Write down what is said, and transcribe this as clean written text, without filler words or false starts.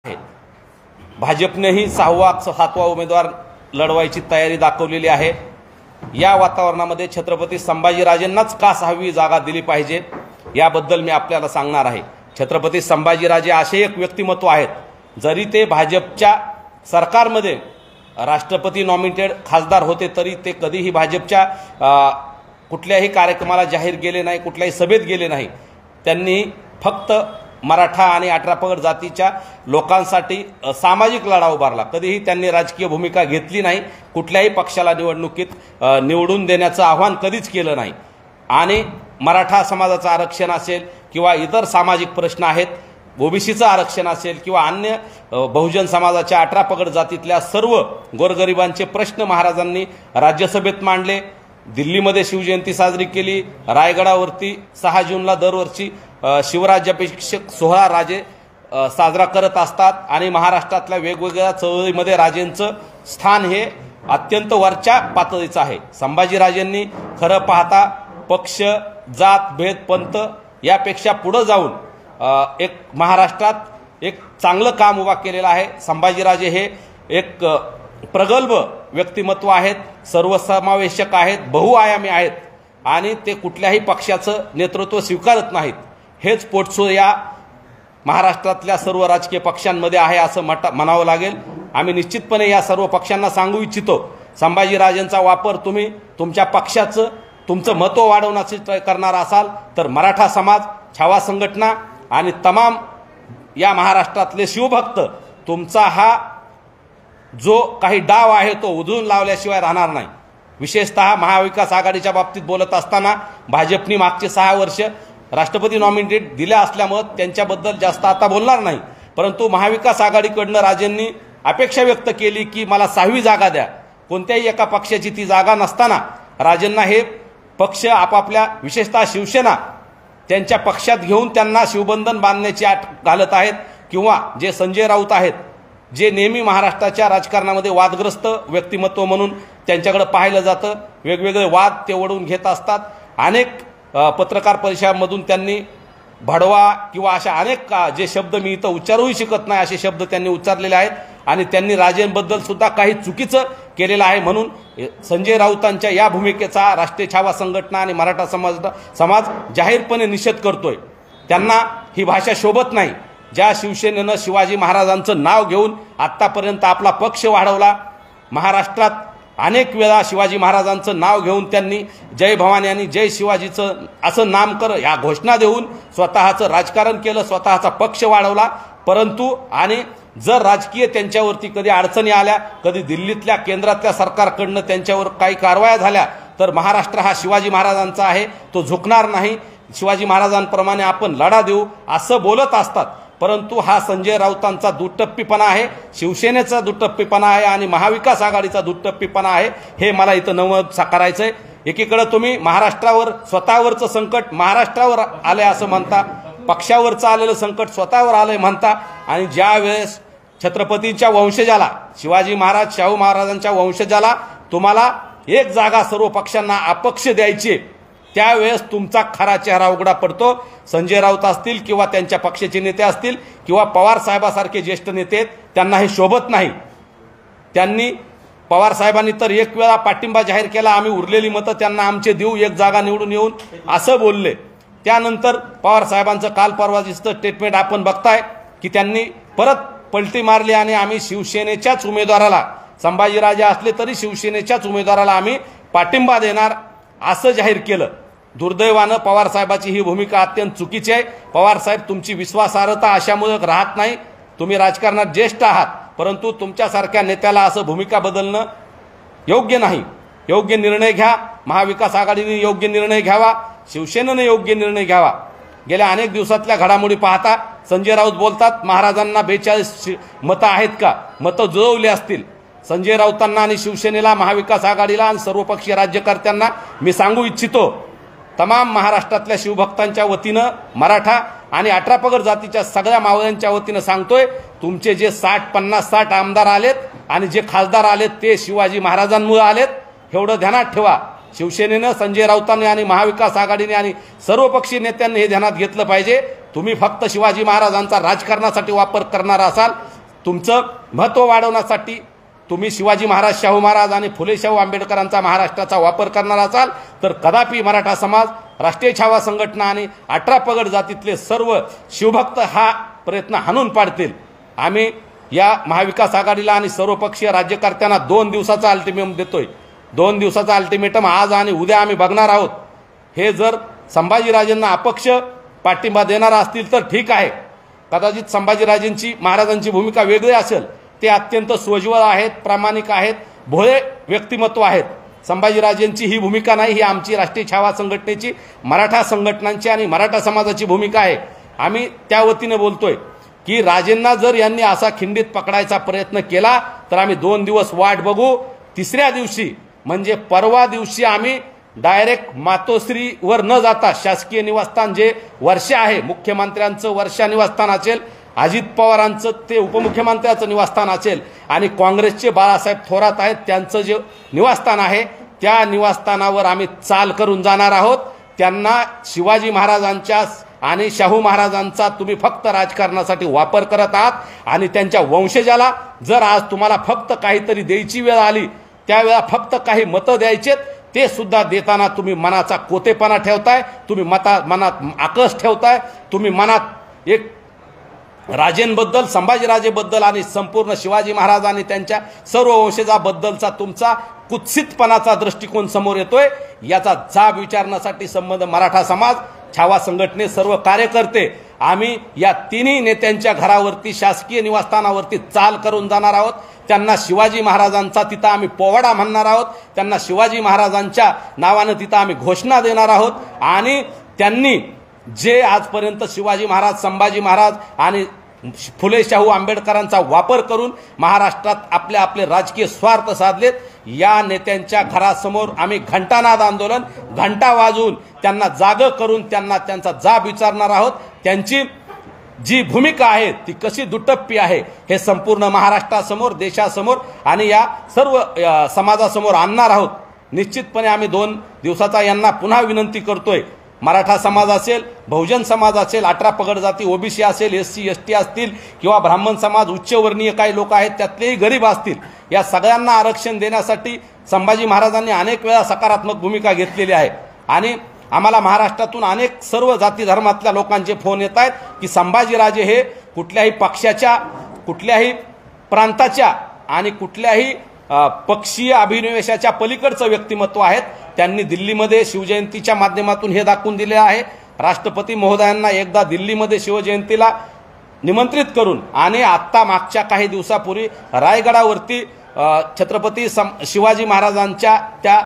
आहे। भाजपनेही 6वा उमेदवार लढवायची तयारी दाखवलेली आहे। या वातावरणामध्ये छत्रपती संभाजीराजेंनाच का 6वी जागा दिली पाहिजे याबद्दल मी आपल्याला सांगणार आहे। छत्रपती संभाजीराजे असे एक व्यक्तिमत्व आहेत, जरी ते भाजपच्या सरकारमध्ये राष्ट्रपती नॉमिनेटेड खासदार होते तरी ते कधीही भाजपच्या कुठल्याही कार्यक्रमाला जाहीर गेले नाही, कुठल्याही सभेत गेले नाही। त्यांनी फक्त मराठा आणि 18 पगड जातीच्या लोकांसाठी सामाजिक लढा उभारला। कधीही त्यांनी राजकीय भूमिका घेतली नाही, कुठल्याही पक्षाला निवडणुकीत निवडून देण्याचं आव्हान कधीच केलं नाही। आणि मराठा समाजाचं आरक्षण असेल किंवा इतर सामाजिक प्रश्न आहेत, ओबीसीचं आरक्षण असेल किंवा अन्य बहुजन समाजाच्या 18 पगड जातीतल्या सर्व गोरगरिबांचे प्रश्न महाराजांनी राज्यसभेत मांडले। दिल्लीमध्ये शिवजयंती साजरी केली। रायगडावरती 6 जूनला दरवर्षी शिवराज्याभिषेक सोहळा राजे साजरा करत असतात आणि महाराष्ट्रातल्या वेगवेगळ्या चळवळीमध्ये राजेंचं स्थान हे अत्यंत वरच्या पातळीचं आहे। संभाजीराजेंनी खरं पाहता पक्ष, जात, भेद, पंथ यापेक्षा पुढे जाऊन एक महाराष्ट्रात एक चांगलं काम उभा केलेलं आहे। संभाजीराजे हे एक प्रगल्भ व्यक्तिमत्व आहेत, सर्वसमावेशक आहेत, बहुआयामी आहेत आणि ते कुठल्याही पक्षाचं नेतृत्व स्वीकारत नाहीत। हेच पोटसो या महाराष्ट्रातल्या सर्व राजकीय पक्षांमध्ये आहे असं म्हणावं लागेल। आम्ही निश्चितपणे या सर्व पक्षांना सांगू इच्छितो, संभाजीराजेंचा वापर तुम्ही तुमच्या पक्षाचं तुमचं महत्त्व वाढवण्यासाठी करणार असाल तर मराठा समाज, छावा संघटना आणि तमाम या महाराष्ट्रातले शिवभक्त तुमचा हा जो काही डाव आहे तो उधळून लावल्याशिवाय राहणार नाही। विशेषतः महाविकास आघाडीच्या बाबतीत बोलत असताना भाजपने मागचे 6 वर्ष राष्ट्रपती नॉमिनेटेड दिल्या असल्यामुळे त्यांच्याबद्दल जास्त आता बोलणार नाही, परंतु महाविकास आघाडीकडनं राजेंनी अपेक्षा व्यक्त केली की मला 6वी जागा द्या। कोणत्याही एका पक्षाची ती जागा नसताना राजेंना हे पक्ष आपापल्या, विशेषतः शिवसेना त्यांच्या पक्षात घेऊन त्यांना शिवबंधन बांधण्याची आट घालत आहेत किंवा जे संजय राऊत आहेत, जे नेहमी महाराष्ट्राच्या राजकारणामध्ये वादग्रस्त व्यक्तिमत्व म्हणून त्यांच्याकडे पाहिलं जातं, वेगवेगळे वाद ते ओढून घेत असतात। अनेक पत्रकार परिषदांमधून त्यांनी भडवा किंवा अशा अनेक जे शब्द मी इथं उच्चारूही शकत नाही असे शब्द त्यांनी उच्चारलेले आहेत आणि त्यांनी राजेंबद्दल सुद्धा काही चुकीचं केलेलं आहे। म्हणून संजय राऊतांच्या या भूमिकेचा राष्ट्रीय छावा संघटना आणि मराठा समाज जाहीरपणे निषेध करतोय। त्यांना ही भाषा शोभत नाही। ज्या शिवसेनेनं शिवाजी महाराजांचं नाव घेऊन आत्तापर्यंत आपला पक्ष वाढवला, महाराष्ट्रात अनेक वेळा शिवाजी महाराजांचं नाव घेऊन त्यांनी जय भवानी आणि जय शिवाजीचं असं नामकरण या घोषणा देऊन स्वतःचं राजकारण केलं, स्वतःचा पक्ष वाढवला। परंतु आणि जर राजकीय त्यांच्यावरती कधी अडचणी आल्या, कधी दिल्लीतल्या केंद्रातल्या सरकारकडनं त्यांच्यावर काही कारवाया झाल्या तर महाराष्ट्र हा शिवाजी महाराजांचा आहे, तो झुकणार नाही, शिवाजी महाराजांप्रमाणे आपण लढा देऊ असं बोलत असतात। परंतु हा संजय राऊतांचा दुटप्पीपणा आहे, शिवसेनेचा दुटप्पीपणा आहे आणि महाविकास आघाडीचा दुटप्पीपणा आहे, हे मला इथं नमूद करायचंय। एकीकडे तुम्ही महाराष्ट्रावर स्वतःवरचं संकट महाराष्ट्रावर आले असं म्हणता, पक्षावरचं आलेलं संकट स्वतःवर आलंय म्हणता आणि ज्या वेळेस छत्रपतींच्या वंशजाला, शिवाजी महाराज, शाहू महाराजांच्या वंशजाला तुम्हाला एक जागा सर्व पक्षांना अपक्ष द्यायची, त्यावेळेस तुमचा खरा चेहरा उघडा पडतो। संजय राऊत असतील किंवा त्यांच्या पक्षाचे नेते असतील किंवा पवार साहेबासारखे ज्येष्ठ नेते, त्यांना हे शोभत नाही। त्यांनी पवार साहेबांनी तर एक वेळा पाठिंबा जाहीर केला, आम्ही उरलेली मतं त्यांना आमचे देऊ, एक जागा निवडून येऊन असं बोलले। त्यानंतर पवार साहेबांचं काल परवाचं स्टेटमेंट आपण बघताय की त्यांनी परत पलटी मारली आणि आम्ही शिवसेनेच्याच उमेदवाराला, संभाजीराजे असले तरी शिवसेनेच्याच उमेदवाराला आम्ही पाठिंबा देणार असं जाहीर केलं। दुर्दैवानं पवार साहेबांची ही भूमिका अत्यंत चुकीची आहे। पवार साहेब, तुमची विश्वासार्हता अशामुळे राहत नाही, तुम्ही राजकारणात ज्येष्ठ आहात, परंतु तुमच्यासारख्या नेत्याला असं भूमिका बदलणं योग्य नाही। योग्य निर्णय घ्या, महाविकास आघाडीने योग्य निर्णय घ्यावा, शिवसेनेने योग्य निर्णय घ्यावा। गेल्या अनेक दिवसातल्या घडामोडी पाहता संजय राऊत बोलतात महाराजांना 42 मतं आहेत का, मतं जुळवली असतील। संजय राऊतांना आणि शिवसेनेला, महाविकास आघाडीला आणि सर्वपक्षीय राज्यकर्त्यांना मी सांगू इच्छितो, तमाम महाराष्ट्रातल्या शिवभक्तांच्या वतीनं, मराठा आणि 18 पगड जातीच्या सगळ्या मावळ्यांच्या वतीनं सांगतोय, तुमचे जे 50-60 आमदार आलेत आणि जे खासदार आलेत ते शिवाजी महाराजांमुळे आलेत, एवढं ध्यानात ठेवा। शिवसेनेनं, संजय राऊतांनी आणि महाविकास आघाडीने आणि सर्वपक्षीय नेत्यांनी हे ध्यानात घेतलं पाहिजे। तुम्ही फक्त शिवाजी महाराजांचा राजकारणासाठी वापर करणार असाल तुमचं महत्त्व वाढवण्यासाठी तुम्ही शिवाजी महाराज, शाहू महाराज आणि फुले शाहू आंबेडकरांचा महाराष्ट्राचा वापर करणार असाल तर कदापि मराठा समाज, राष्ट्रीय छावा संघटना आणि 18 पगड जातीतले सर्व शिवभक्त हा प्रयत्न हाणून पाडतील। आम्ही या महाविकास आघाडीला आणि सर्वपक्षीय राज्यकर्त्यांना 2 दिवसाचा अल्टिमेटम देतोय। 2 दिवसाचा अल्टिमेटम आज आणि उद्या आम्ही बघणार आहोत। हे जर संभाजीराजेंना अपक्ष पाठिंबा देणार असतील तर ठीक आहे। कदाचित संभाजीराजेंची, महाराजांची भूमिका वेगळी असेल। ते अत्यंत सोज्वळ आहेत, प्रामाणिक आहेत, भोळे व्यक्तिमत्व आहेत। संभाजीराजेंची ही भूमिका नाही, ही आमची राष्ट्रीय छावा संघटनेची, मराठा संघटनांची आणि मराठा समाजाची भूमिका आहे। आम्ही त्या वतीने बोलतोय की राजेंना जर यांनी असा खिंडीत पकडायचा प्रयत्न केला तर आम्ही 2 दिवस वाट बघू। तिसऱ्या दिवशी म्हणजे परवा दिवशी आम्ही डायरेक्ट मातोश्रीवर न जाता शासकीय निवासस्थान जे वर्षा आहे, मुख्यमंत्र्यांचं वर्षा निवासस्थान असेल, अजित पवारांचं ते उपमुख्यमंत्र्यांचं निवासस्थान असेल आणि काँग्रेसचे बाळासाहेब थोरात आहेत त्यांचं जे निवासस्थान आहे त्या निवासस्थानावर आम्ही चाल करून जाणार आहोत। त्यांना शिवाजी महाराजांच्या आणि शाहू महाराजांचा तुम्ही फक्त राजकारणासाठी वापर करत आहात आणि त्यांच्या वंशजाला जर आज तुम्हाला फक्त काहीतरी द्यायची वेळ आली त्यावेळा फक्त काही मतं द्यायचेत, ते सुद्धा देताना तुम्ही मनाचा कोतेपणा ठेवताय, तुम्ही मनात आकस ठेवताय, तुम्ही मनात एक राजेंबद्दल, संभाजीराजेबद्दल आणि संपूर्ण शिवाजी महाराज आणि त्यांच्या सर्व वंशजाबद्दलचा तुमचा कुत्सितपणाचा दृष्टिकोन समोर येतोय। याचा जाब विचारण्यासाठी संबंध मराठा समाज, छावा संघटने, सर्व कार्यकर्ते आम्ही या तिन्ही नेत्यांच्या घरावरती, शासकीय निवासस्थानावरती चाल करून जाणार आहोत। त्यांना शिवाजी महाराजांचा तिथं आम्ही पोवाडा म्हणणार आहोत, त्यांना शिवाजी महाराजांच्या नावानं तिथं आम्ही घोषणा देणार आहोत आणि त्यांनी जे आजपर्यंत शिवाजी महाराज, संभाजी महाराज आणि फुले शाहू आंबेडकरांचा वापर करून महाराष्ट्रात आपले राजकीय स्वार्थ साधलेत, या नेत्यांच्या घरासमोर आम्ही घंटानाद आंदोलन, घंटा वाजवून त्यांना जागं करून त्यांना त्यांचा जाब विचारणार आहोत। त्यांची जी भूमिका आहे ती कशी दुटप्पी आहे हे संपूर्ण महाराष्ट्रासमोर, देशासमोर आणि या सर्व समाजासमोर आणणार आहोत। निश्चितपणे आम्ही 2 दिवसाचा यांना पुन्हा विनंती करतोय। मराठा समाज असेल, बहुजन समाज असेल, 18 पगड जाती, ओबीसी असेल, एससी एसटी असतील किंवा ब्राह्मण समाज, उच्चवर्णीय काही लोक आहेत त्यातलेही गरीब असतील, या सगळ्यांना आरक्षण देण्यासाठी संभाजी महाराजांनी अनेक वेळा सकारात्मक भूमिका घेतलेली आहे आणि आम्हाला महाराष्ट्रातून अनेक सर्व जाती धर्मातल्या लोकांचे फोन येत आहेत की संभाजीराजे हे कुठल्याही पक्षाच्या, कुठल्याही प्रांताच्या आणि कुठल्याही पक्षीय अभिनिवेशाच्या पलीकडचं व्यक्तिमत्व आहेत। त्यांनी दिल्लीमध्ये शिवजयंतीच्या माध्यमातून हे दाखवून दिले आहे। राष्ट्रपती महोदयांना एकदा दिल्लीमध्ये शिवजयंतीला निमंत्रित करून आणि आत्ता मागच्या काही दिवसापूर्वी रायगडावरती छत्रपती शिवाजी महाराजांच्या त्या